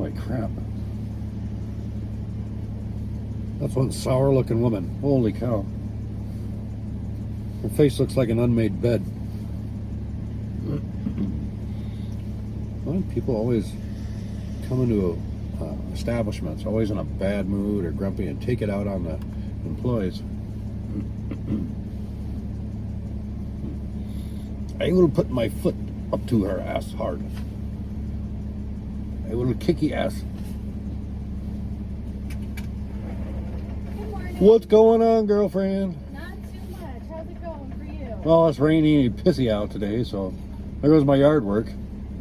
Holy crap. That's one sour looking woman. Holy cow. Her face looks like an unmade bed. Why do people always come into establishments always in a bad mood or grumpy and take it out on the employees? I will put my foot up to her ass hard. I will kicky ass. Good morning. What's going on, girlfriend? Not too much. How's it going for you? Well, it's rainy and pissy out today, so there goes my yard work.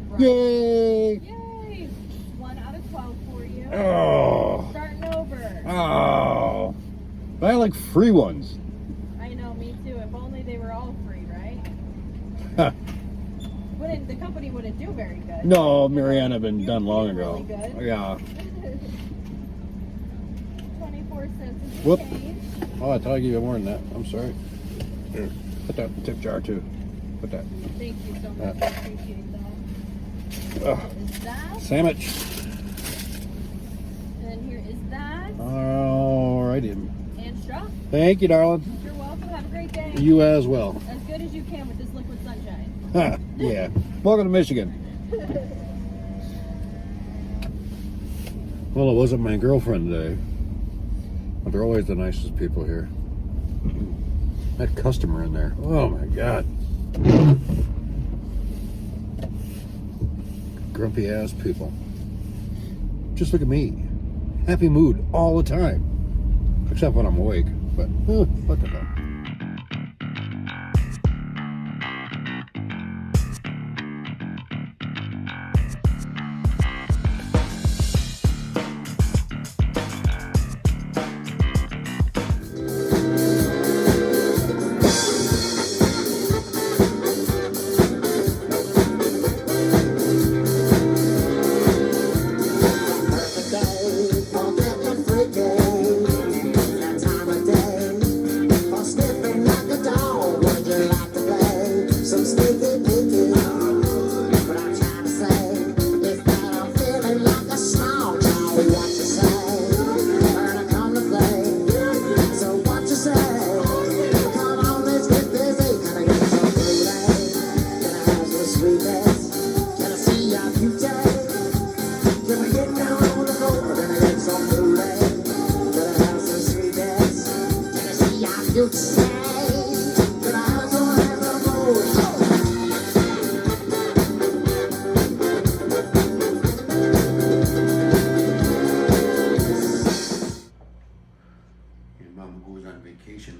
Right. Yay! Yay! 1 out of 12 for you. Oh, Starting over. oh. But I like free ones. I know, me too. If only they were all free, right? The company wouldn't do very good. No, Marianne had been You done feel long really ago. good. Yeah. 24 cents is the Whoop. change. Oh, I thought I'd give you more than that. I'm sorry. Here, put that in the tip jar too. Put that. Thank you so much. I appreciate that. Ugh. Is that? Sandwich. And then here is that. Alrighty. And straw. Thank you, darling. You're welcome. Have a great day. You as well. As good as you can with this liquid sunshine. Yeah. Welcome to Michigan. Well, it wasn't my girlfriend today, but they're always the nicest people here. That customer in there. Oh my God. Grumpy ass people. Just look at me. Happy mood all the time. Except when I'm awake. But what the hell.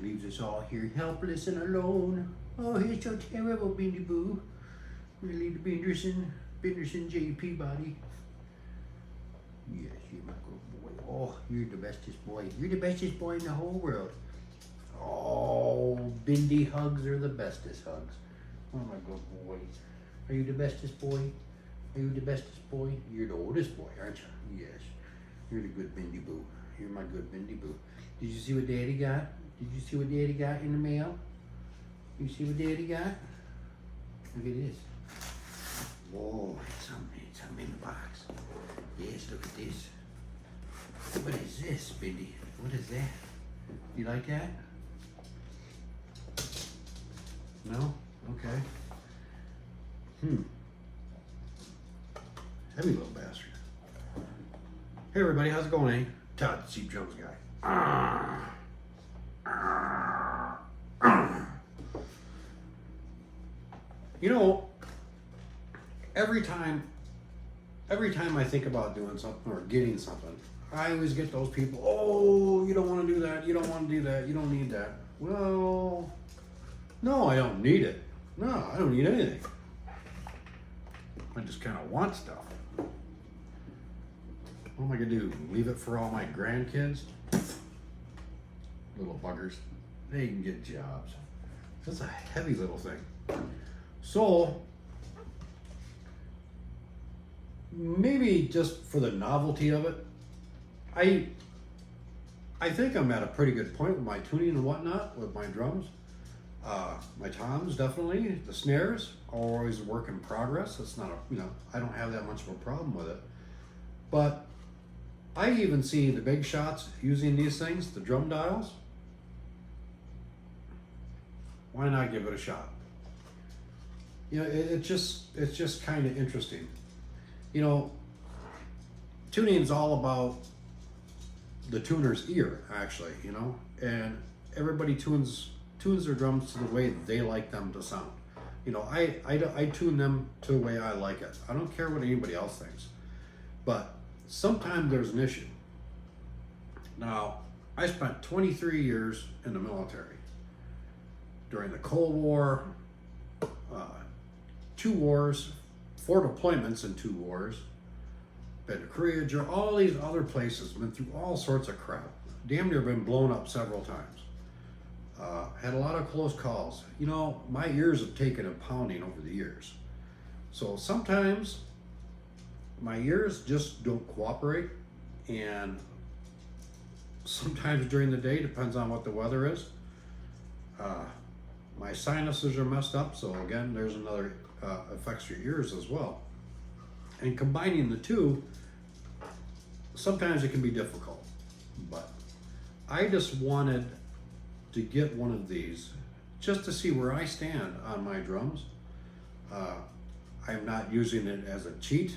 Leaves us all here helpless and alone. Oh, he's so terrible, Bendy Boo. Really, the Benderson J. Peabody. Yes, you're my good boy. Oh, you're the bestest boy. You're the bestest boy in the whole world. Oh, Bendy hugs are the bestest hugs. Oh, my good boy. Are you the bestest boy? Are you the bestest boy? You're the oldest boy, aren't you? Yes. You're the good Bendy Boo. You're my good Bendy Boo. Did you see what Daddy got? Did you see what Daddy got in the mail? You see what Daddy got? Look at this. Whoa, it's something in the box. Yes, look at this. What is this, Bendy? What is that? You like that? No? Okay. Heavy little bastard. Hey everybody, how's it going, eh? Todd, the Cheap Jones guy. You know, every time I think about doing something or getting something, I always get those people, oh, you don't want to do that, you don't want to do that, you don't need that. Well, no, I don't need it. No, I don't need anything. I just kind of want stuff. What am I going to do? Leave it for all my grandkids? Little buggers. They can get jobs. That's a heavy little thing. So, maybe just for the novelty of it, I think I'm at a pretty good point with my tuning and whatnot, with my drums. My toms, definitely. The snares are always a work in progress. It's not I don't have that much of a problem with it. But I even see the big shots using these things, the drum dials. Why not give it a shot? You know, it's just kind of interesting. You know, tuning is all about the tuner's ear, actually, you know, and everybody tunes their drums to the way they like them to sound. You know, I tune them to the way I like it. I don't care what anybody else thinks. But sometimes there's an issue. Now, I spent 23 years in the military. During the Cold War, 2 wars, 4 deployments in 2 wars, been to Korea, all these other places, been through all sorts of crap. Damn near been blown up several times. Had a lot of close calls. You know, my ears have taken a pounding over the years. So sometimes my ears just don't cooperate, and sometimes during the day, depends on what the weather is. My sinuses are messed up, so again, there's another affects your ears as well. And combining the two, sometimes it can be difficult. But I just wanted to get one of these just to see where I stand on my drums. I'm not using it as a cheat.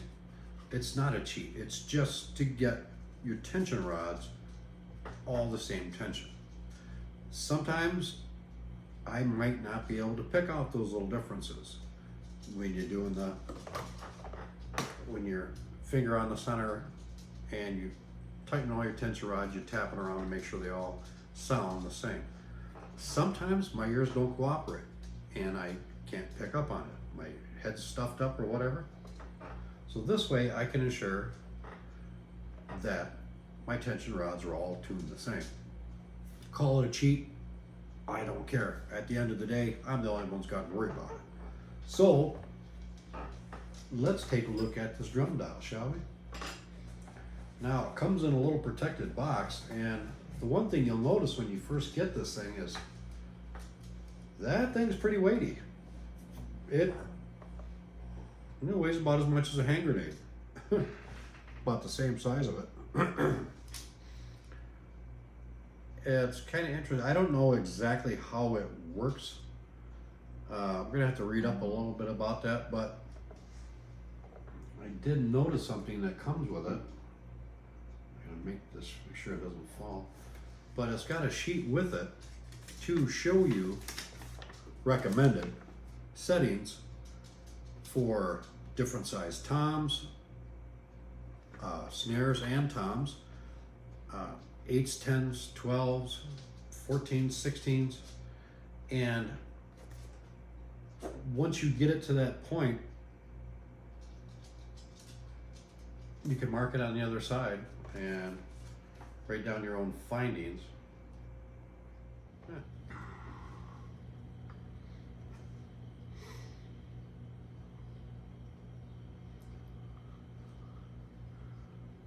It's not a cheat. It's just to get your tension rods all the same tension. Sometimes I might not be able to pick out those little differences when you're doing when your finger on the center and you tighten all your tension rods, you're tapping around to make sure they all sound the same. Sometimes my ears don't cooperate and I can't pick up on it. My head's stuffed up or whatever. So this way I can ensure that my tension rods are all tuned the same. Call it a cheat, I don't care. At the end of the day, I'm the only one who's got to worry about it. So let's take a look at this drum dial, shall we? Now it comes in a little protected box, and the one thing you'll notice when you first get this thing is that thing's pretty weighty. It weighs about as much as a hand grenade. About the same size of it. It's kind of interesting. I don't know exactly how it works. I'm gonna have to read up a little bit about that, but I did notice something that comes with it. I'm gonna make sure it doesn't fall. But it's got a sheet with it to show you recommended settings for different size toms, snares and toms, 8s, 10s, 12s, 14s, 16s, and once you get it to that point, you can mark it on the other side and write down your own findings.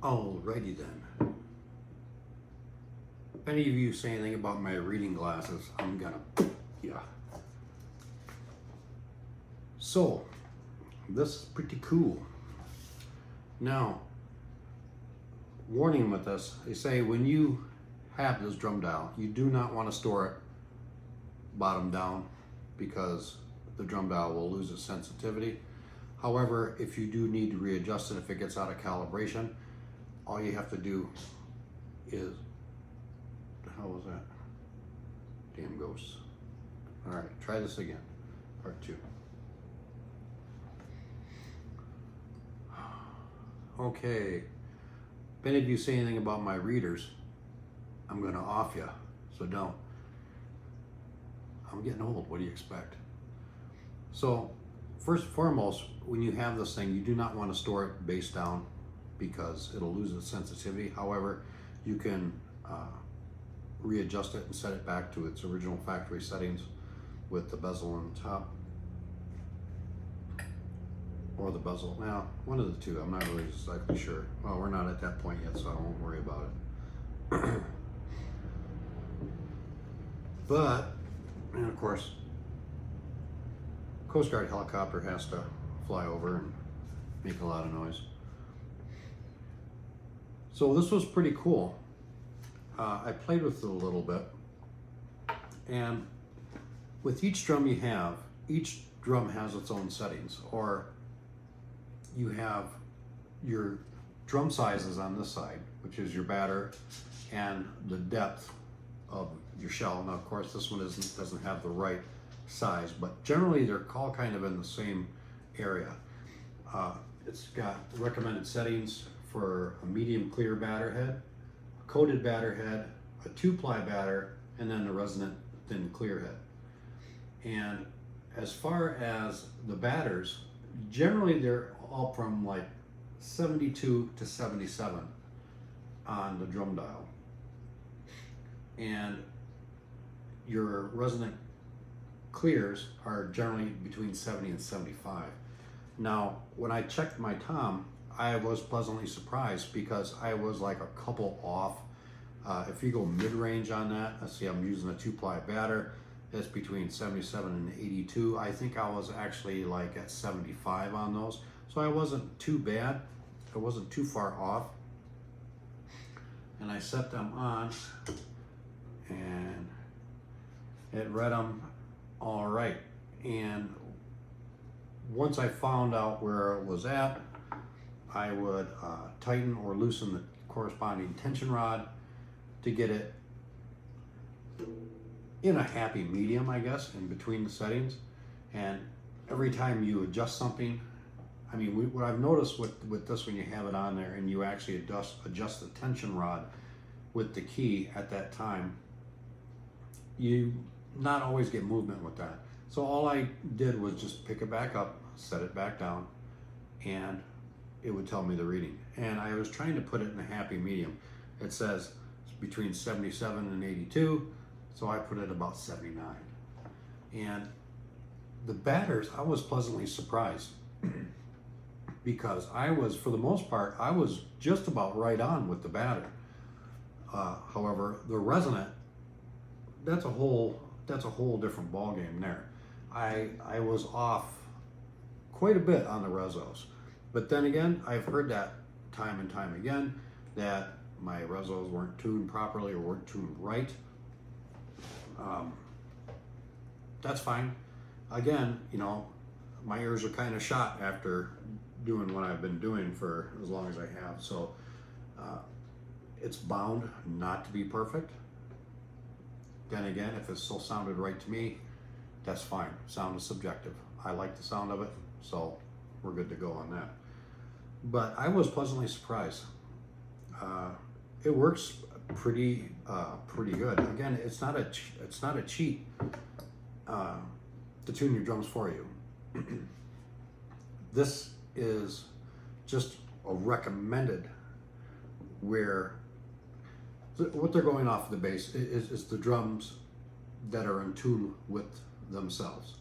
Alrighty then. If any of you say anything about my reading glasses, I'm gonna, yeah. So, this is pretty cool. Now, warning with this, they say when you have this drum dial, you do not want to store it bottom down because the drum dial will lose its sensitivity. However, if you do need to readjust it, if it gets out of calibration, all you have to do is, what the hell was that? Damn ghosts. All right, try this again, part 2. Okay, if any of you say anything about my readers, I'm gonna off you, so don't. I'm getting old, what do you expect? So, first and foremost, when you have this thing, you do not want to store it base down because it'll lose its sensitivity. However, you can readjust it and set it back to its original factory settings with the bezel on top. Or the bezel, now, one of the two, I'm not really exactly sure. Well, we're not at that point yet, so I won't worry about it. But, and of course, Coast Guard helicopter has to fly over and make a lot of noise. So this was pretty cool. I played with it a little bit, and with each drum each drum has its own settings, or you have your drum sizes on this side, which is your batter, and the depth of your shell. Now, of course, this one doesn't have the right size, but generally they're all kind of in the same area. It's got recommended settings for a medium clear batter head, a coated batter head, a 2-ply batter, and then a resonant thin clear head. And as far as the batters, generally they're all from like 72 to 77 on the drum dial. And your resonant clears are generally between 70 and 75. Now, when I checked my tom, I was pleasantly surprised because I was like a couple off. If you go mid-range on that, let's see, I'm using a 2-ply batter. It's between 77 and 82. I think I was actually like at 75 on those. So I wasn't too bad. I wasn't too far off. And I set them on and it read them all right. And once I found out where it was at, I would tighten or loosen the corresponding tension rod to get it in a happy medium, I guess, in between the settings. And every time you adjust something, I mean, what I've noticed with this, when you have it on there and you actually adjust the tension rod with the key at that time, you not always get movement with that. So all I did was just pick it back up, set it back down, and it would tell me the reading. And I was trying to put it in a happy medium. It says it's between 77 and 82, so I put it about 79. And the batters, I was pleasantly surprised because I was, for the most part, I was just about right on with the batter. However, the resonant, that's a whole different ball game there. I was off quite a bit on the resos, but then again, I've heard that time and time again that my resos weren't tuned properly or weren't tuned right. That's fine. Again, you know, my ears are kind of shot after doing what I've been doing for as long as I have, so it's bound not to be perfect. Then again, if it still sounded right to me, that's fine. Sound is subjective. I like the sound of it, so we're good to go on that. But I was pleasantly surprised. It works pretty good. Again, it's not a cheat to tune your drums for you. This is just a recommended, where what they're going off of the bass is the drums that are in tune with themselves.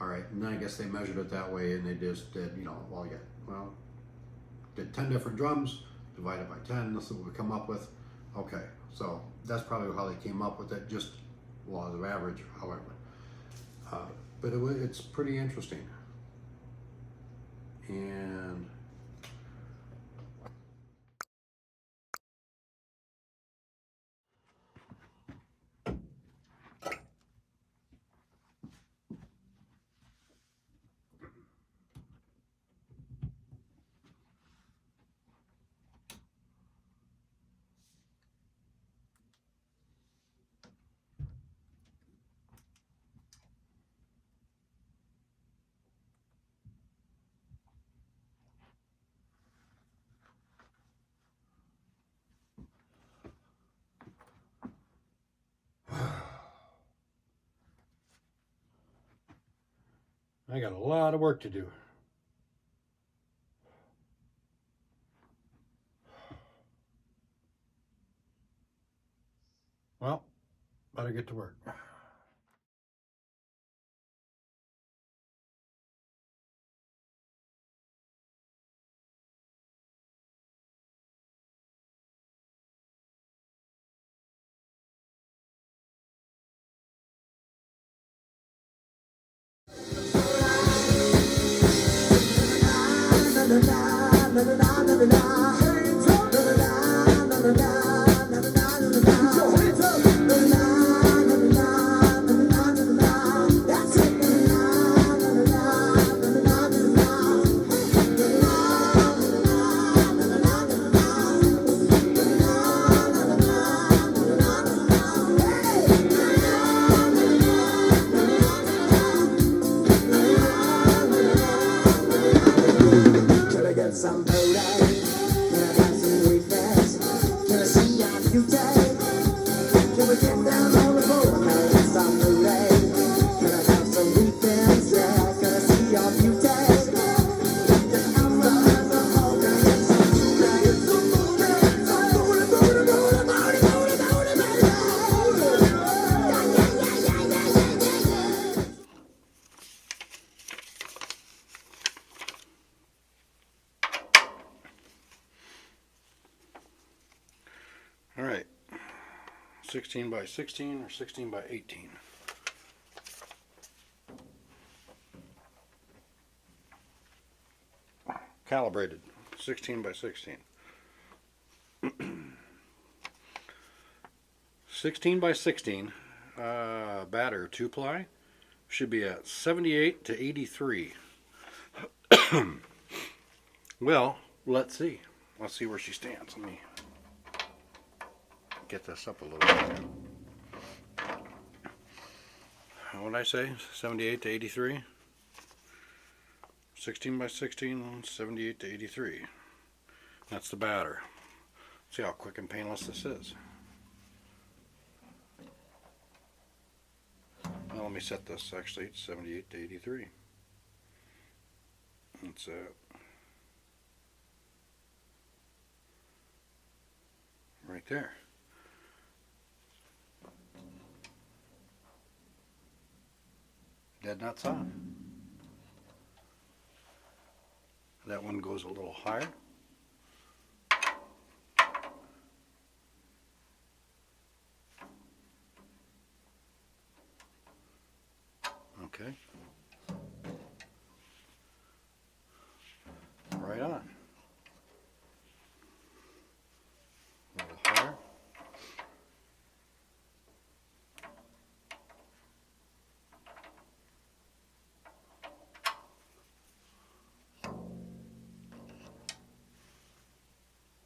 All right, and then I guess they measured it that way, and they just did, you know, did 10 different drums, divided by 10, this is what we come up with. Okay, so that's probably how they came up with it, just laws of average, however. But it's pretty interesting. And I got a lot of work to do. Well, better get to work. All right, 16 by 16 or 16 by 18. Calibrated, 16 by 16. 16 by 16 batter 2-ply should be at 78 to 83. Well, let's see. Let's see where she stands. Let me get this up a little bit. What did I say? 78 to 83? 16 by 16, 78 to 83. That's the batter. See how quick and painless this is. Now let me set this actually to 78 to 83. That's right there. Dead nuts on. That one goes a little higher. Okay. Right on. A little higher.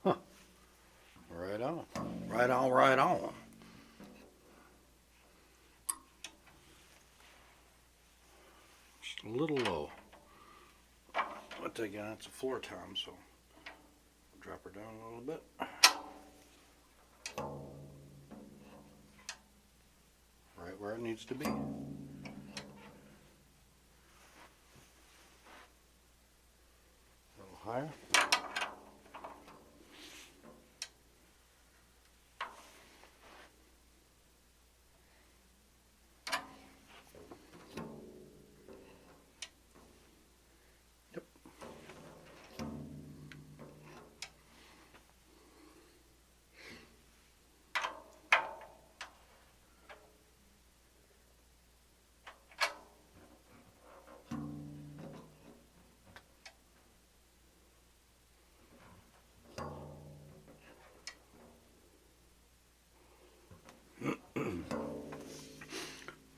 Huh. Right on. Right on, right on. Just a little low. But again, it's a floor tom, so I'll drop her down a little bit. Right where it needs to be. A little higher.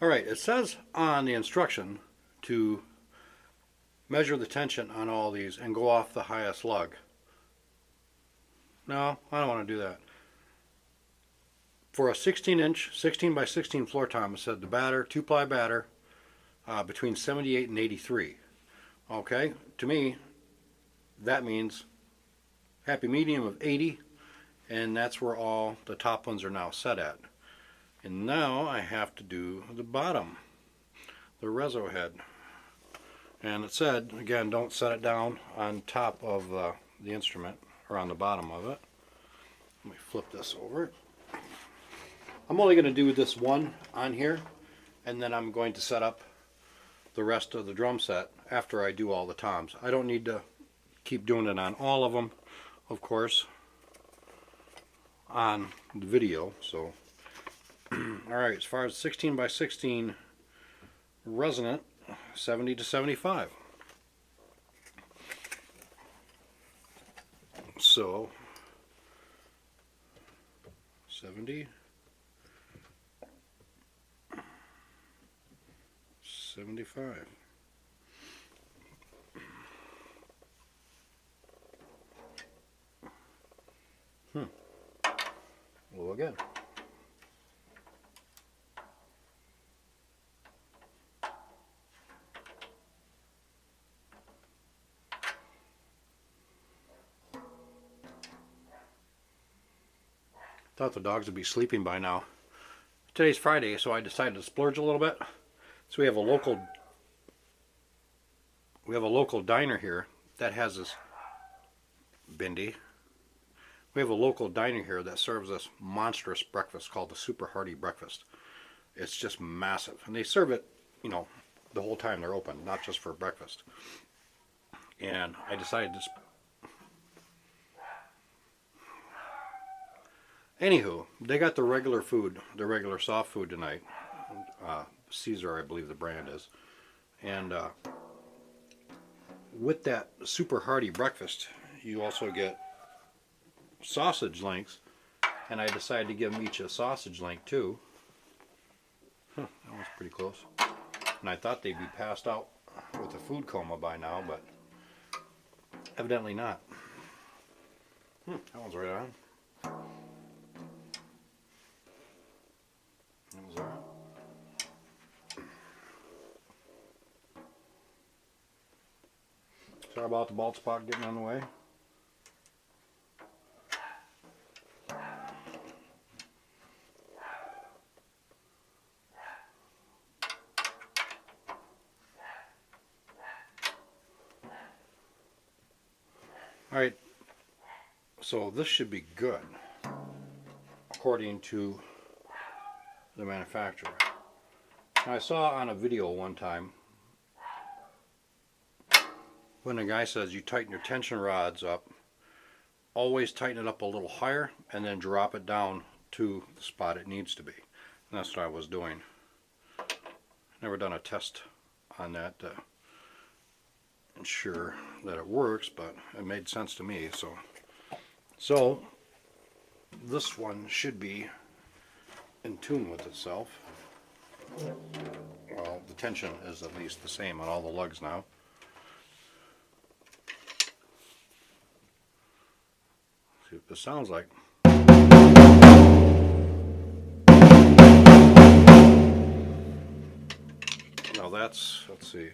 Alright, it says on the instruction to measure the tension on all these and go off the highest lug. No, I don't want to do that. For a 16-inch, 16 by 16 floor tom, it said the batter, 2-ply batter, between 78 and 83. Okay, to me, that means happy medium of 80, and that's where all the top ones are now set at. And now I have to do the bottom, the reso head. And it said, again, don't set it down on top of the instrument, or on the bottom of it. Let me flip this over. I'm only going to do this one on here, and then I'm going to set up the rest of the drum set after I do all the toms. I don't need to keep doing it on all of them, of course, on the video, so... Alright, as far as 16 by 16 resonant, 70 to 75. So, 70, 75. Well, again. Thought the dogs would be sleeping by now. Today's Friday, so I decided to splurge a little bit. So we have a local we have a local diner here that has this Bindi. We have a local diner here that serves this monstrous breakfast called the Super Hearty Breakfast. It's just massive, and they serve it, you know, the whole time they're open, not just for breakfast. And I decided to. Anywho, they got the regular food, the regular soft food tonight. Caesar, I believe the brand is. And with that Super Hearty Breakfast, you also get sausage links. And I decided to give them each a sausage link too. That was pretty close. And I thought they'd be passed out with a food coma by now, but evidently not. That one's right on. That was all right. Sorry about the bald spot getting on the way. Alright, so this should be good, according to the manufacturer. Now, I saw on a video one time when a guy says you tighten your tension rods up, always tighten it up a little higher and then drop it down to the spot it needs to be. And that's what I was doing. Never done a test on that to ensure that it works, but it made sense to me. So this one should be in tune with itself. Well, the tension is at least the same on all the lugs now. See what this sounds like. Now that's, let's see.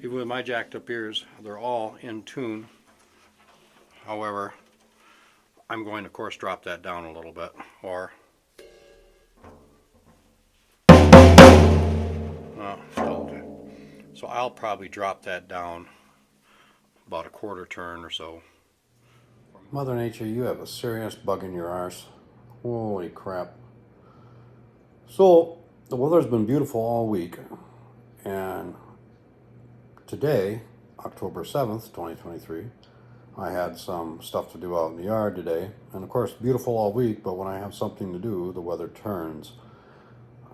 Even with my jacked up ears, they're all in tune. However, I'm going to, of course, drop that down a little bit, or so I'll probably drop that down about a quarter turn or so. Mother Nature, you have a serious bug in your arse. Holy crap. So, the weather's been beautiful all week, and today, October 7th, 2023, I had some stuff to do out in the yard today. And of course, beautiful all week, but when I have something to do, the weather turns.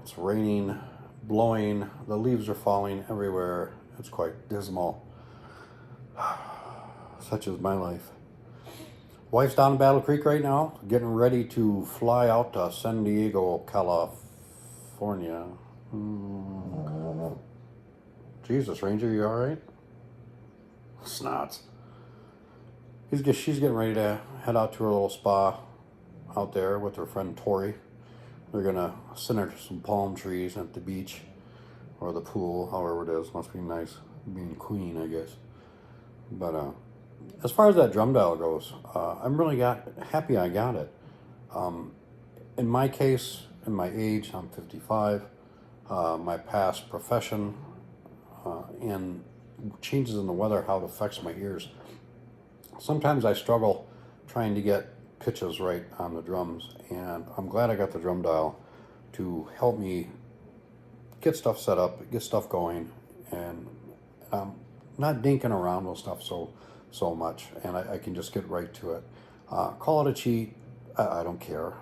It's raining, blowing, the leaves are falling everywhere. It's quite dismal. Such is my life. Wife's down in Battle Creek right now, getting ready to fly out to San Diego, California. Jesus, Ranger, you alright? Snots. She's getting ready to head out to her little spa out there with her friend Tori. They're gonna send her to some palm trees at the beach or the pool, however it is. Must be nice being queen, I guess. But as far as that drum dial goes, I'm really happy I got it. In my case, in my age, I'm 55. My past profession and changes in the weather, how it affects my ears. Sometimes I struggle trying to get pitches right on the drums, and I'm glad I got the drum dial to help me get stuff set up, get stuff going, and not dinking around with stuff so much, and I can just get right to it. Call it a cheat, I don't care.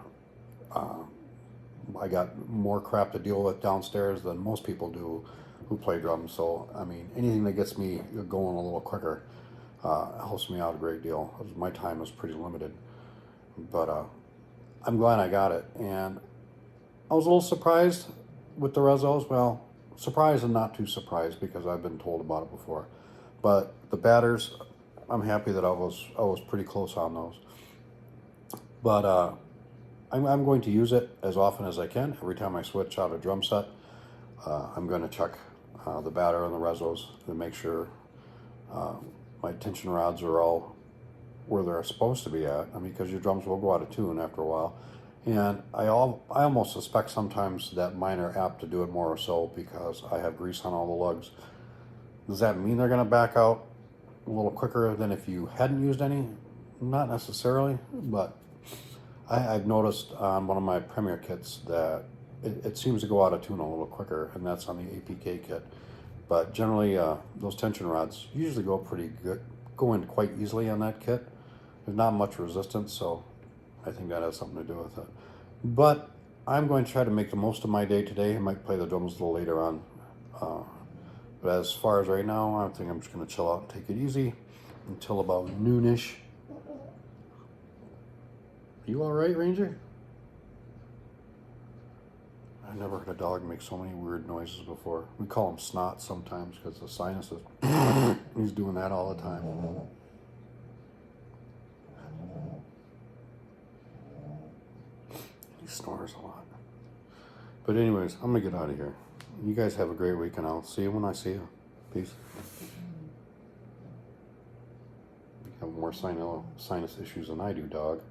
I got more crap to deal with downstairs than most people do who play drums, so I mean, anything that gets me going a little quicker helps me out a great deal. My time is pretty limited, but I'm glad I got it. And I was a little surprised with the Rezos. Well, surprised and not too surprised because I've been told about it before. But the batters, I'm happy that I was pretty close on those. But I'm going to use it as often as I can. Every time I switch out a drum set, I'm going to check the batter and the Rezos to make sure my tension rods are all where they're supposed to be at. I mean, because your drums will go out of tune after a while. And I almost suspect sometimes that mine are apt to do it more so because I have grease on all the lugs. Does that mean they're going to back out a little quicker than if you hadn't used any? Not necessarily, but I've noticed on one of my Premier kits that it seems to go out of tune a little quicker, and that's on the APK kit. But generally, those tension rods usually go pretty good, go in quite easily on that kit. There's not much resistance, so I think that has something to do with it. But I'm going to try to make the most of my day today. I might play the drums a little later on. But as far as right now, I think I'm just going to chill out and take it easy until about noonish. You all right, Ranger? I never heard a dog make so many weird noises before. We call him snot sometimes because the sinuses. He's doing that all the time. He snores a lot. But anyways, I'm gonna get out of here. You guys have a great week, and I'll see you when I see you. Peace. You have more sinus issues than I do, dog.